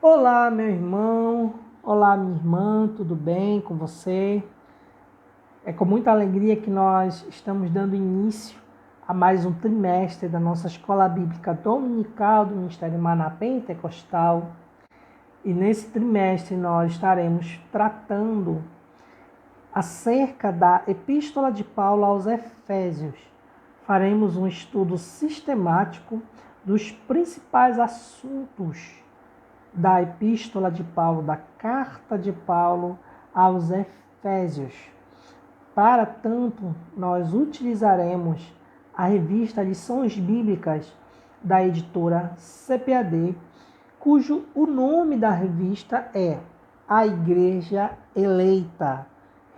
Olá, meu irmão. Olá, minha irmã. Tudo bem com você? É com muita alegria que nós estamos dando início a mais um trimestre da nossa Escola Bíblica Dominical do Ministério Maná Pentecostal. E nesse trimestre nós estaremos tratando acerca da Epístola de Paulo aos Efésios. Faremos um estudo sistemático dos principais assuntos da Epístola de Paulo, da Carta de Paulo aos Efésios. Para tanto, nós utilizaremos a revista Lições Bíblicas da editora CPAD, cujo o nome da revista é A Igreja Eleita,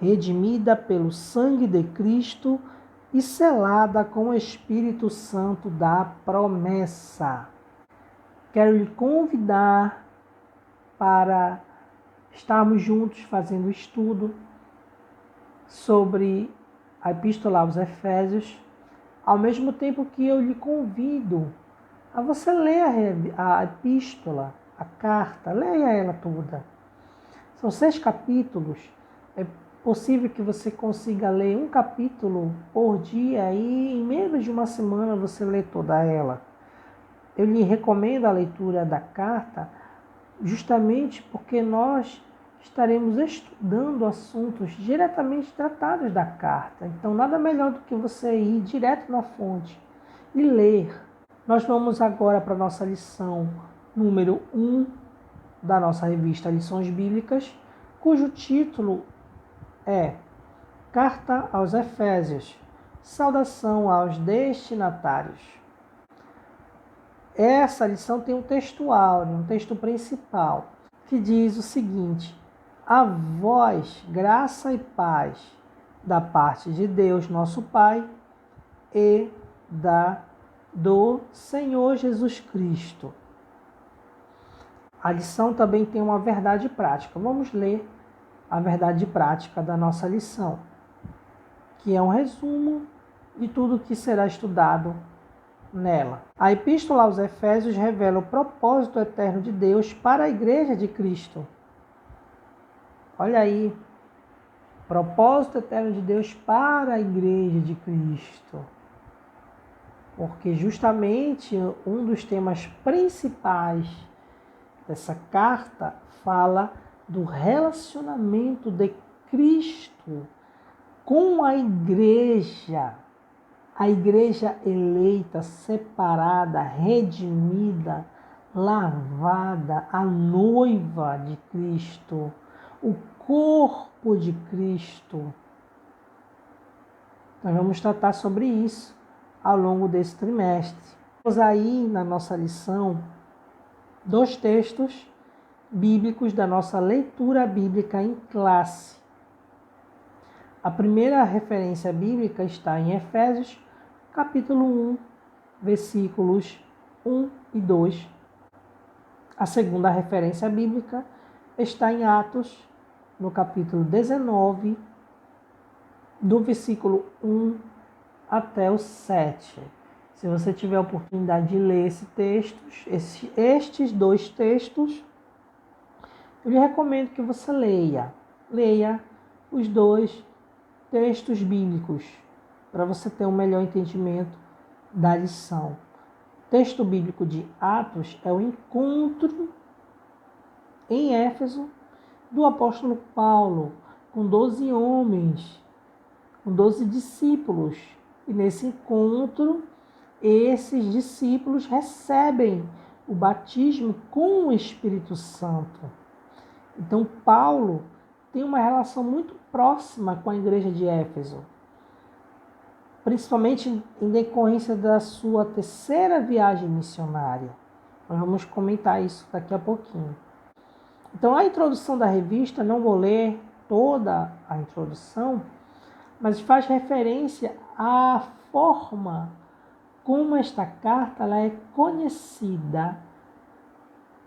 redimida pelo sangue de Cristo e selada com o Espírito Santo da promessa. Quero lhe convidar para estarmos juntos fazendo estudo sobre a Epístola aos Efésios, ao mesmo tempo que eu lhe convido a você ler a Epístola, a carta, leia ela toda. São 6 capítulos, é possível que você consiga ler um capítulo por dia e em menos de uma semana você lê toda ela. Eu lhe recomendo a leitura da carta justamente porque nós estaremos estudando assuntos diretamente tratados da carta. Então, nada melhor do que você ir direto na fonte e ler. Nós vamos agora para a nossa lição número 1 da nossa revista Lições Bíblicas, cujo título é Carta aos Efésios, saudação aos destinatários. Essa lição tem um texto áureo, um texto principal, que diz o seguinte: a vós, graça e paz da parte de Deus, nosso Pai, e do Senhor Jesus Cristo. A lição também tem uma verdade prática. Vamos ler a verdade prática da nossa lição, que é um resumo de tudo que será estudado nela. A Epístola aos Efésios revela o propósito eterno de Deus para a Igreja de Cristo. Olha aí, propósito eterno de Deus para a Igreja de Cristo. Porque justamente um dos temas principais dessa carta fala do relacionamento de Cristo com a Igreja eleita, separada, redimida, lavada, a noiva de Cristo, o corpo de Cristo. Nós vamos tratar sobre isso ao longo desse trimestre. Temos aí na nossa lição 2 textos bíblicos da nossa leitura bíblica em classe. A primeira referência bíblica está em Efésios, capítulo 1, versículos 1 e 2. A segunda referência bíblica está em Atos, no capítulo 19, do versículo 1 até o 7. Se você tiver a oportunidade de ler estes 2 textos, eu lhe recomendo que você leia. Leia os 2 textos bíblicos para você ter um melhor entendimento da lição. O texto bíblico de Atos é o encontro em Éfeso do apóstolo Paulo com 12 homens, com 12 discípulos. E nesse encontro, esses discípulos recebem o batismo com o Espírito Santo. Então, Paulo tem uma relação muito próxima com a igreja de Éfeso, principalmente em decorrência da sua 3ª viagem missionária. Nós vamos comentar isso daqui a pouquinho. Então, a introdução da revista, não vou ler toda a introdução, mas faz referência à forma como esta carta ela é conhecida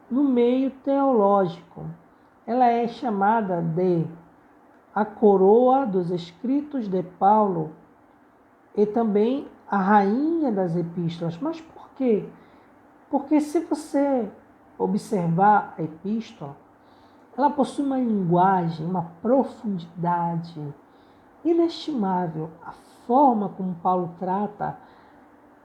no meio teológico. Ela é chamada de a coroa dos escritos de Paulo e também a rainha das epístolas. Mas por quê? Porque se você observar a epístola, ela possui uma linguagem, uma profundidade inestimável. A forma como Paulo trata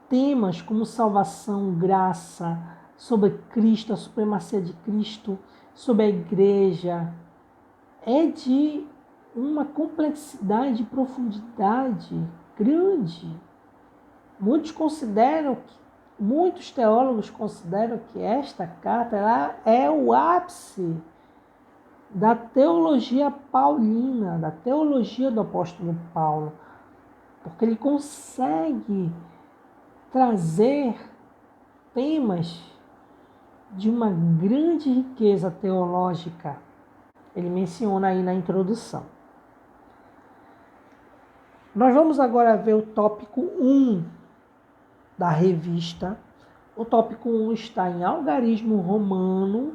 temas como salvação, graça, sobre Cristo, a supremacia de Cristo, sobre a igreja, é de uma complexidade e profundidade grande. Muitos teólogos consideram que esta carta ela é o ápice da teologia paulina, da teologia do apóstolo Paulo, porque ele consegue trazer temas de uma grande riqueza teológica. Ele menciona aí na introdução. Nós vamos agora ver o tópico 1 da revista. O tópico 1 está em algarismo romano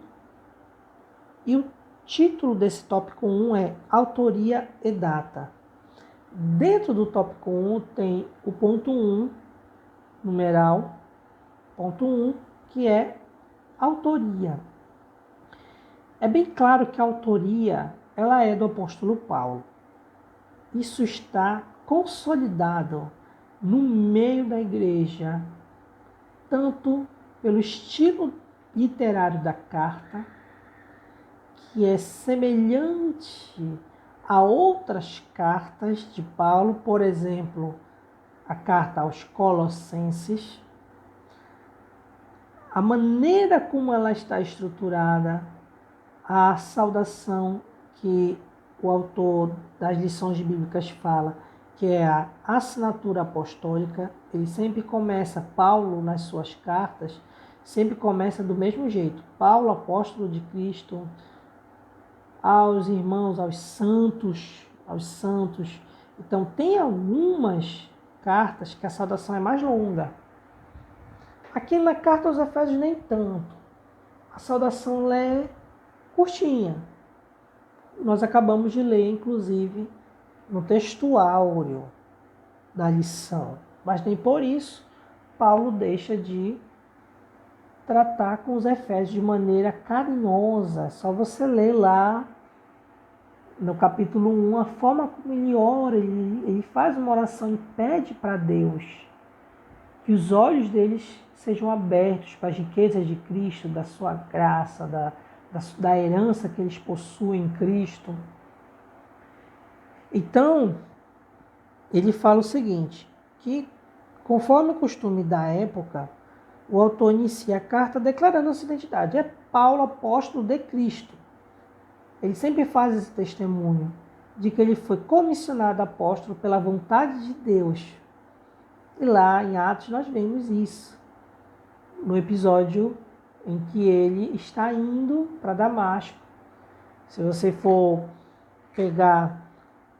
e o título desse tópico 1 é Autoria e Data. Dentro do tópico 1 tem o ponto 1, numeral, ponto 1, que é autoria. É bem claro que a autoria ela é do apóstolo Paulo. Isso está consolidado no meio da igreja, tanto pelo estilo literário da carta, que é semelhante a outras cartas de Paulo, por exemplo, a carta aos Colossenses, a maneira como ela está estruturada, a saudação que o autor das lições bíblicas fala, que é a assinatura apostólica. Ele sempre começa, Paulo nas suas cartas, sempre começa do mesmo jeito. Paulo, apóstolo de Cristo, aos irmãos, aos santos. Então tem algumas cartas que a saudação é mais longa. Aqui na carta aos Efésios nem tanto. A saudação é curtinha. Nós acabamos de ler, inclusive, no textuário da lição. Mas nem por isso Paulo deixa de tratar com os Efésios de maneira carinhosa. É só você ler lá no capítulo 1 a forma como ele ora, ele faz uma oração e pede para Deus que os olhos deles sejam abertos para as riquezas de Cristo, da sua graça, da herança que eles possuem em Cristo. Então, ele fala o seguinte, que conforme o costume da época, o autor inicia a carta declarando a sua identidade. É Paulo, apóstolo de Cristo. Ele sempre faz esse testemunho de que ele foi comissionado apóstolo pela vontade de Deus. E lá em Atos nós vemos isso, no episódio em que ele está indo para Damasco. Se você for pegar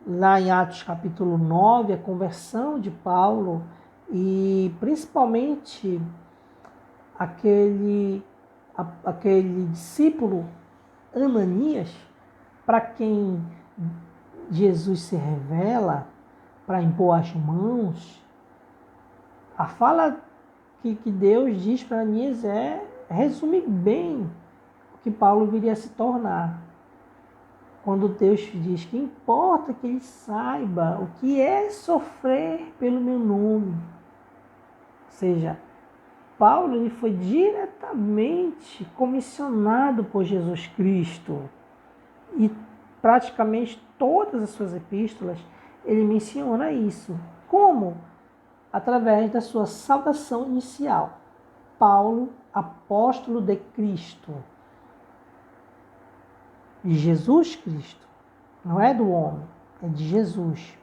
lá em Atos capítulo 9, a conversão de Paulo e principalmente aquele discípulo Ananias, para quem Jesus se revela para impor as mãos, a fala que Deus diz para Ananias resume bem o que Paulo viria a se tornar. Quando Deus diz que importa que ele saiba o que é sofrer pelo meu nome. Ou seja, Paulo ele foi diretamente comissionado por Jesus Cristo. E praticamente todas as suas epístolas ele menciona isso. Como? Através da sua saudação inicial. Paulo, apóstolo de Cristo. De Jesus Cristo. Não é do homem, é de Jesus.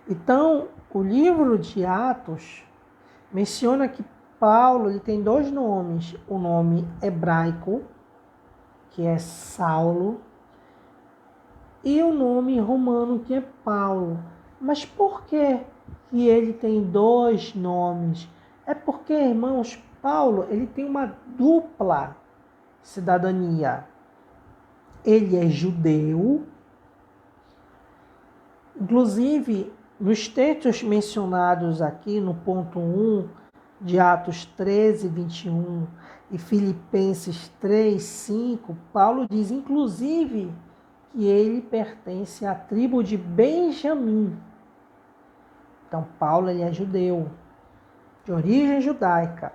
Então, o livro de Atos menciona que Paulo ele tem dois nomes. O nome hebraico, que é Saulo, e o nome romano, que é Paulo. Mas por que ele tem dois nomes? É porque, irmãos, Paulo ele tem uma dupla cidadania. Ele é judeu. Inclusive, nos textos mencionados aqui no ponto 1, de Atos 13, 21 e Filipenses 3, 5, Paulo diz, inclusive, que ele pertence à tribo de Benjamim. Então, Paulo ele é judeu, de origem judaica.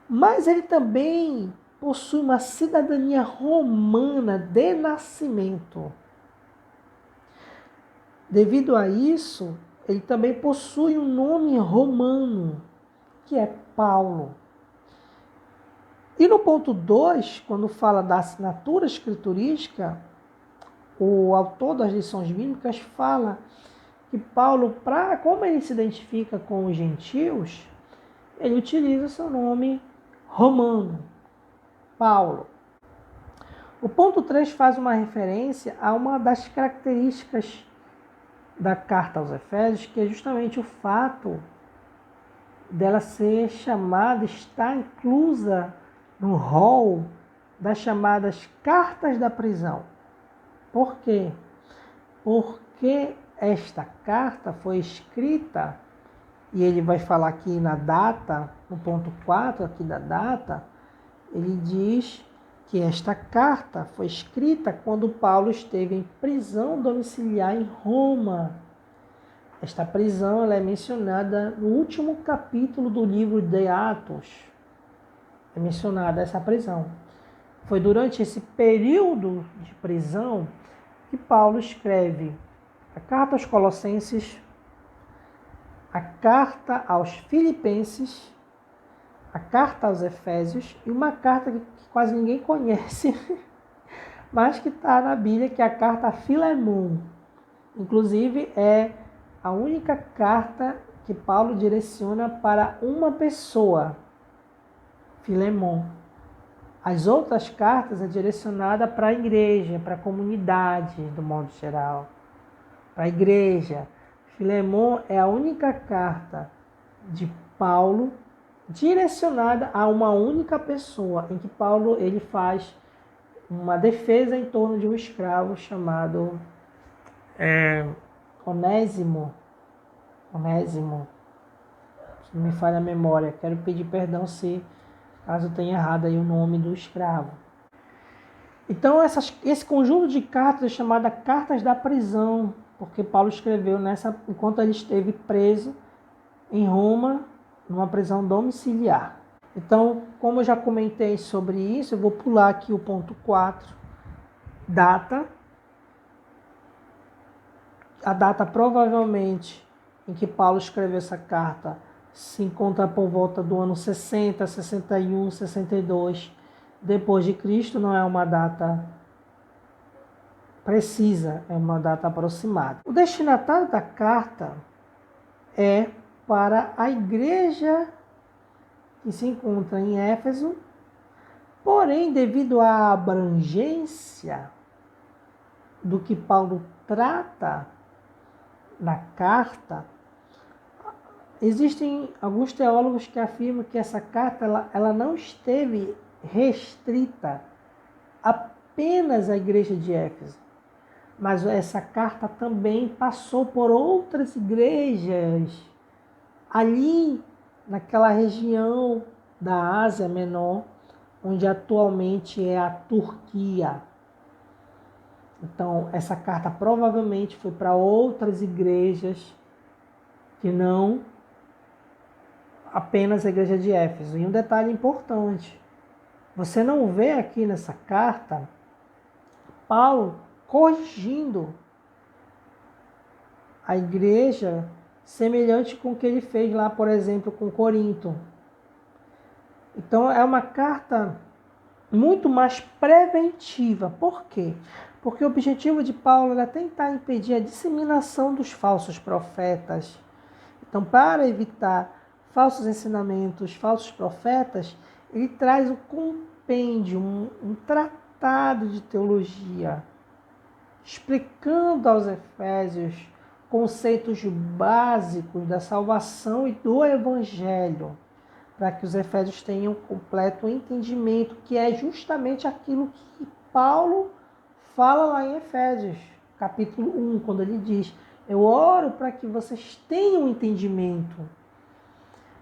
Mas ele também possui uma cidadania romana de nascimento. Devido a isso, ele também possui um nome romano, que é Paulo. E no ponto 2, quando fala da assinatura escriturística, o autor das lições bíblicas fala que Paulo, como ele se identifica com os gentios, ele utiliza seu nome romano, Paulo. O ponto 3 faz uma referência a uma das características da carta aos Efésios, que é justamente o fato dela ser chamada, estar inclusa no rol das chamadas cartas da prisão. Por quê? Porque esta carta foi escrita, e ele vai falar aqui na data, no ponto 4 aqui da data, ele diz que esta carta foi escrita quando Paulo esteve em prisão domiciliar em Roma. Esta prisão ela é mencionada no último capítulo do livro de Atos. É mencionada essa prisão. Foi durante esse período de prisão que Paulo escreve a carta aos Colossenses, a carta aos Filipenses, a carta aos Efésios e uma carta que quase ninguém conhece, mas que está na Bíblia, que é a carta a Filemon. Inclusive, é a única carta que Paulo direciona para uma pessoa, Filemon. As outras cartas é direcionada para a igreja, para a comunidade, do modo geral. Para a igreja. Filemon é a única carta de Paulo direcionada a uma única pessoa, em que Paulo ele faz uma defesa em torno de um escravo chamado Onésimo. Onésimo. Se não me falha a memória. Quero pedir perdão se caso eu tenha errado aí o nome do escravo. Então esse conjunto de cartas é chamada Cartas da Prisão, porque Paulo escreveu enquanto ele esteve preso em Roma, numa prisão domiciliar. Então, como eu já comentei sobre isso, eu vou pular aqui o ponto 4, data. A data provavelmente em que Paulo escreveu essa carta se encontra por volta do ano 60, 61, 62 depois de Cristo. Não é uma data precisa, é uma data aproximada. O destinatário da carta é para a igreja que se encontra em Éfeso, porém, devido à abrangência do que Paulo trata na carta, existem alguns teólogos que afirmam que essa carta ela não esteve restrita apenas à igreja de Éfeso, mas essa carta também passou por outras igrejas ali naquela região da Ásia Menor, onde atualmente é a Turquia. Então, essa carta provavelmente foi para outras igrejas que não apenas a igreja de Éfeso. E um detalhe importante, você não vê aqui nessa carta Paulo corrigindo a igreja semelhante com o que ele fez lá, por exemplo, com Corinto. Então, é uma carta muito mais preventiva. Por quê? Porque o objetivo de Paulo é tentar impedir a disseminação dos falsos profetas. Então, para evitar falsos ensinamentos, falsos profetas, ele traz um compêndio, um tratado de teologia, explicando aos Efésios conceitos básicos da salvação e do Evangelho, para que os Efésios tenham completo entendimento, que é justamente aquilo que Paulo fala lá em Efésios, capítulo 1, quando ele diz: eu oro para que vocês tenham entendimento.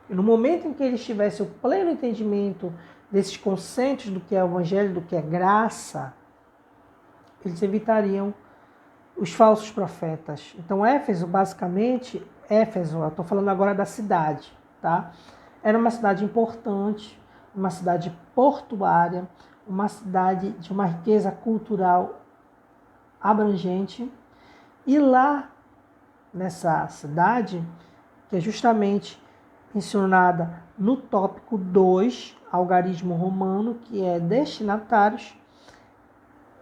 E no momento em que eles tivessem o pleno entendimento desses conceitos do que é o evangelho, do que é graça, eles evitariam os falsos profetas. Então, Éfeso, basicamente, eu estou falando agora da cidade, tá? Era uma cidade importante, uma cidade portuária, uma cidade de uma riqueza cultural abrangente. E lá, nessa cidade, que é justamente mencionada no tópico 2, algarismo romano, que é destinatários,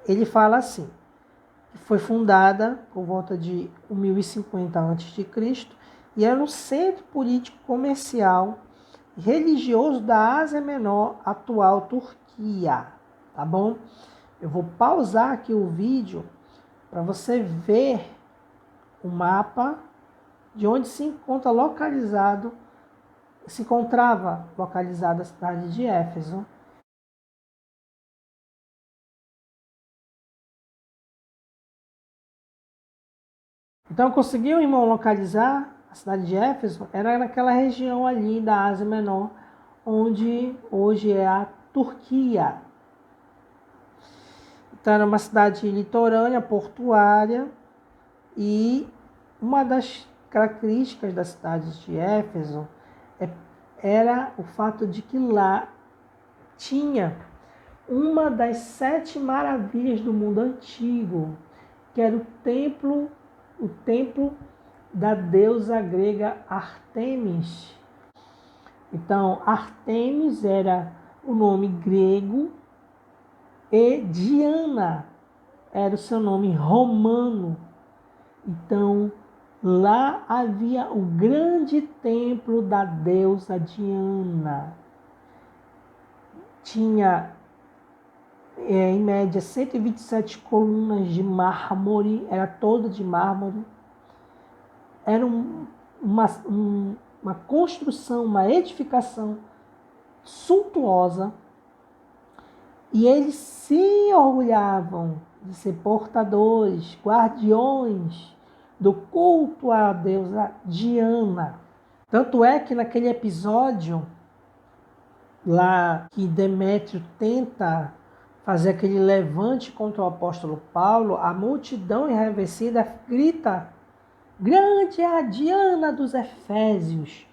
ele fala assim: foi fundada por volta de 1050 a.C. e era um centro político, comercial e religioso da Ásia Menor, atual Turquia, tá bom? Eu vou pausar aqui o vídeo para você ver o mapa de onde se encontrava localizada a cidade de Éfeso. Então, conseguiu, irmão, localizar a cidade de Éfeso? Era naquela região ali da Ásia Menor, onde hoje é a Turquia. Então, era uma cidade litorânea, portuária, e uma das características da cidade de Éfeso era o fato de que lá tinha uma das 7 maravilhas do mundo antigo, que era o templo da deusa grega Ártemis. Então, Ártemis era o nome grego e Diana era o seu nome romano. Então, lá havia o grande templo da deusa Diana. Tinha, em média, 127 colunas de mármore, era toda de mármore. Era uma construção, uma edificação suntuosa. E eles se orgulhavam de ser portadores, guardiões do culto à deusa Diana. Tanto é que naquele episódio lá que Demétrio tenta fazer aquele levante contra o apóstolo Paulo, a multidão enraivecida grita: grande é a Diana dos Efésios,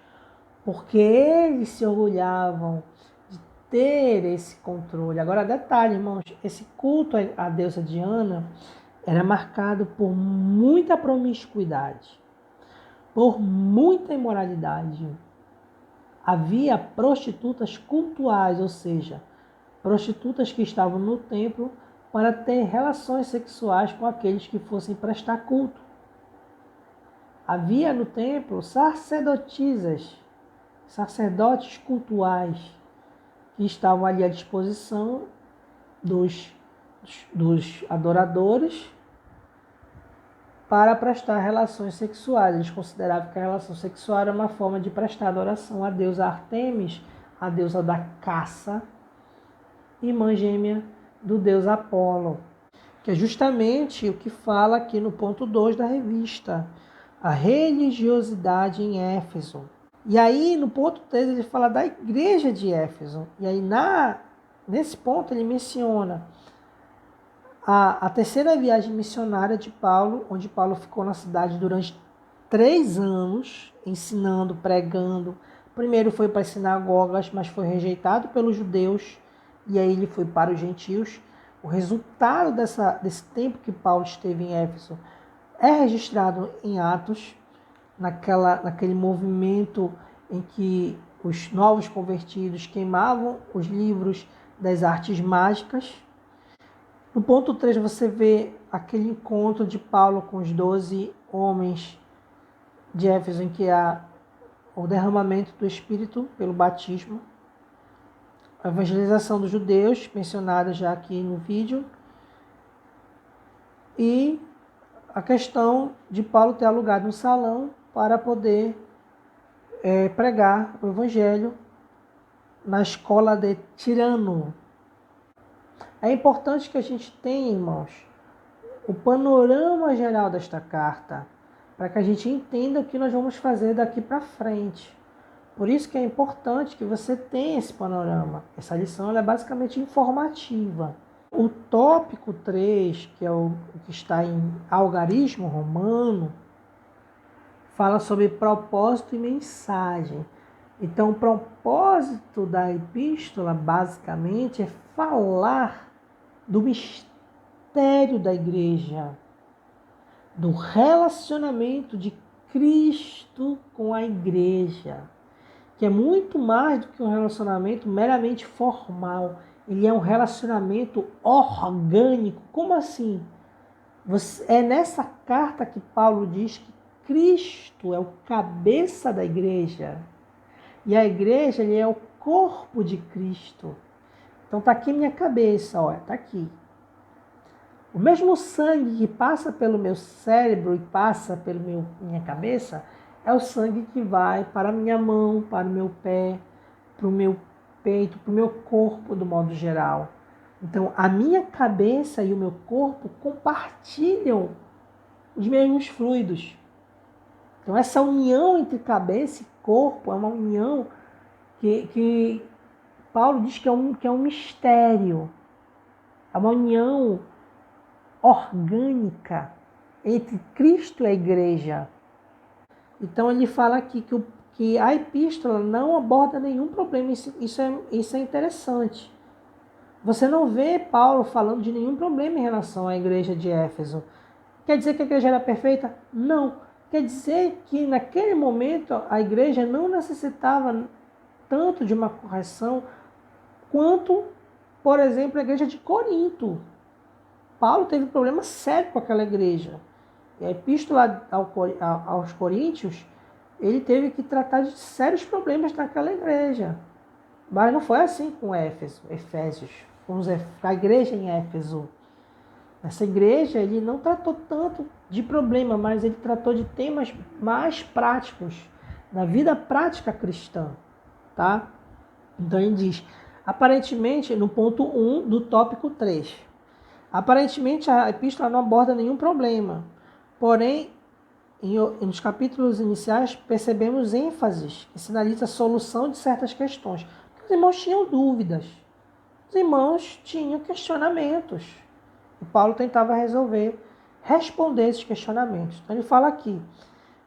porque eles se orgulhavam de ter esse controle. Agora, detalhe, irmãos, esse culto à deusa Diana era marcado por muita promiscuidade, por muita imoralidade. Havia prostitutas cultuais, ou seja, prostitutas que estavam no templo para ter relações sexuais com aqueles que fossem prestar culto. Havia no templo sacerdotisas, sacerdotes cultuais, que estavam ali à disposição dos adoradores para prestar relações sexuais. Eles consideravam que a relação sexual era uma forma de prestar adoração à deusa Ártemis, a deusa da caça, e mãe gêmea do deus Apolo, que é justamente o que fala aqui no ponto 2 da revista, a religiosidade em Éfeso. E aí, no ponto 3, ele fala da igreja de Éfeso. E aí, nesse ponto, ele menciona a terceira viagem missionária de Paulo, onde Paulo ficou na cidade durante 3 anos, ensinando, pregando. Primeiro foi para as sinagogas, mas foi rejeitado pelos judeus, e aí ele foi para os gentios. O resultado desse tempo que Paulo esteve em Éfeso é registrado em Atos, naquele movimento em que os novos convertidos queimavam os livros das artes mágicas. No ponto 3 você vê aquele encontro de Paulo com os 12 homens de Éfeso, em que há o derramamento do Espírito pelo batismo, a evangelização dos judeus, mencionada já aqui no vídeo, e a questão de Paulo ter alugado um salão para poder pregar o evangelho na escola de Tirano. É importante que a gente tenha, irmãos, o panorama geral desta carta, para que a gente entenda o que nós vamos fazer daqui para frente. Por isso que é importante que você tenha esse panorama. Essa lição ela é basicamente informativa. O tópico 3, que é o que está em algarismo romano, fala sobre propósito e mensagem. Então, o propósito da epístola, basicamente, é falar do mistério da igreja, do relacionamento de Cristo com a igreja, que é muito mais do que um relacionamento meramente formal. Ele é um relacionamento orgânico. Como assim? É nessa carta que Paulo diz que Cristo é o cabeça da igreja. E a igreja ele é o corpo de Cristo. Então está aqui minha cabeça, olha, está aqui. O mesmo sangue que passa pelo meu cérebro e passa pela minha cabeça é o sangue que vai para a minha mão, para o meu pé, para o meu peito, para o meu corpo, do modo geral. Então, a minha cabeça e o meu corpo compartilham os mesmos fluidos. Então, essa união entre cabeça e corpo é uma união que Paulo diz que é um mistério. É uma união orgânica entre Cristo e a igreja. Então, ele fala aqui que a epístola não aborda nenhum problema. Isso é interessante. Você não vê Paulo falando de nenhum problema em relação à igreja de Éfeso. Quer dizer que a igreja era perfeita? Não. Quer dizer que naquele momento a igreja não necessitava tanto de uma correção quanto, por exemplo, a igreja de Corinto. Paulo teve problema sério com aquela igreja. E a epístola aos Coríntios, ele teve que tratar de sérios problemas naquela igreja. Mas não foi assim com Efésios, com a igreja em Éfeso. Essa igreja, ele não tratou tanto de problema, mas ele tratou de temas mais práticos, da vida prática cristã. Tá? Então ele diz, aparentemente, no ponto 1 do tópico 3, aparentemente a epístola não aborda nenhum problema. Porém, nos capítulos iniciais, percebemos ênfases que sinaliza a solução de certas questões. Os irmãos tinham dúvidas. Os irmãos tinham questionamentos. E Paulo tentava responder esses questionamentos. Então ele fala aqui,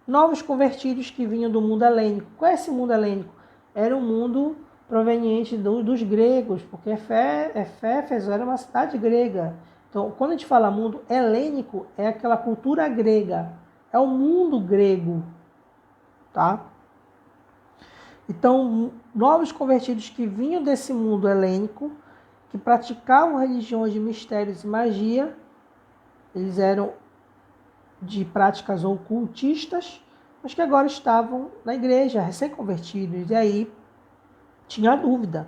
novos convertidos que vinham do mundo helênico. Qual é esse mundo helênico? Era um mundo proveniente dos gregos, porque Éfeso era uma cidade grega. Então, quando a gente fala mundo helênico, é aquela cultura grega, é o mundo grego, tá? Então, novos convertidos que vinham desse mundo helênico, que praticavam religiões de mistérios e magia, eles eram de práticas ocultistas, mas que agora estavam na igreja, recém-convertidos, e aí tinha dúvida.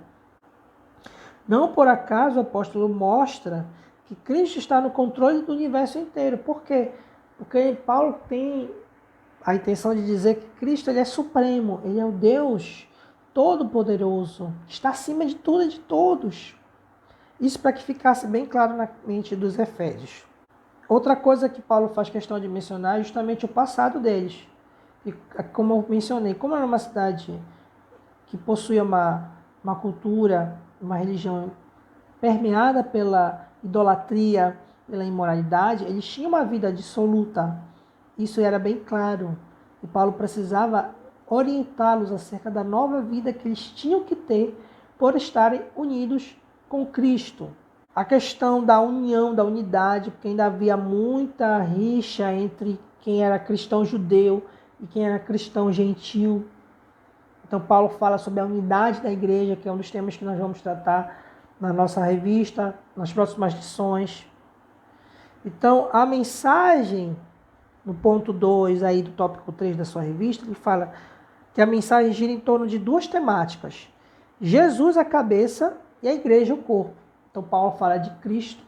Não por acaso o apóstolo mostra que Cristo está no controle do universo inteiro. Por quê? Porque Paulo tem a intenção de dizer que Cristo ele é supremo, ele é o Deus todo-poderoso, está acima de tudo e de todos. Isso para que ficasse bem claro na mente dos Efésios. Outra coisa que Paulo faz questão de mencionar é justamente o passado deles. E, como eu mencionei, como era uma cidade que possuía uma cultura, uma religião permeada pela idolatria, pela imoralidade, eles tinham uma vida dissoluta. Isso era bem claro. E Paulo precisava orientá-los acerca da nova vida que eles tinham que ter por estarem unidos com Cristo. A questão da união, da unidade, porque ainda havia muita rixa entre quem era cristão judeu e quem era cristão gentil. Então Paulo fala sobre a unidade da igreja, que é um dos temas que nós vamos tratar na nossa revista, nas próximas lições. Então, a mensagem, no ponto 2 aí do tópico 3 da sua revista, ele fala que a mensagem gira em torno de duas temáticas. Jesus a cabeça e a igreja o corpo. Então, Paulo fala de Cristo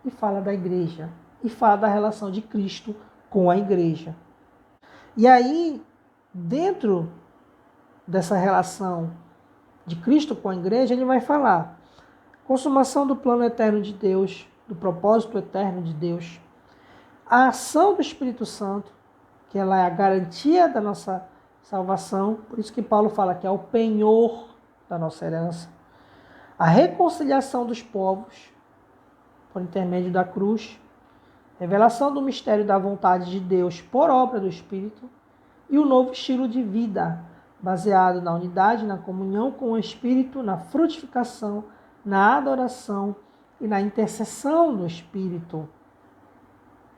e fala da igreja. E fala da relação de Cristo com a igreja. E aí, dentro dessa relação de Cristo com a igreja, ele vai falar consumação do plano eterno de Deus, do propósito eterno de Deus, a ação do Espírito Santo, que ela é a garantia da nossa salvação, por isso que Paulo fala que é o penhor da nossa herança. A reconciliação dos povos, por intermédio da cruz, revelação do mistério da vontade de Deus por obra do Espírito, e o novo estilo de vida, baseado na unidade, na comunhão com o Espírito, na frutificação, na adoração e na intercessão do Espírito.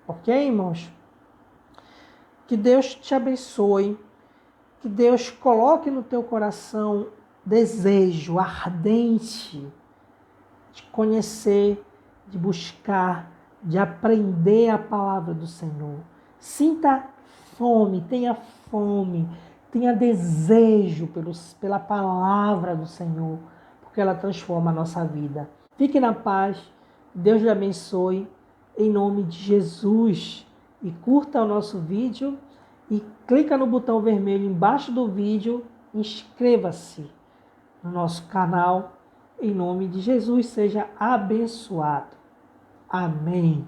Ok, irmãos? Que Deus te abençoe, que Deus coloque no teu coração desejo ardente de conhecer, de buscar, de aprender a palavra do Senhor. Sinta fome, tenha desejo pela palavra do Senhor, porque ela transforma a nossa vida. Fique na paz, Deus lhe abençoe, em nome de Jesus. E curta o nosso vídeo e clica no botão vermelho embaixo do vídeo, inscreva-se no nosso canal, em nome de Jesus, seja abençoado. Amém.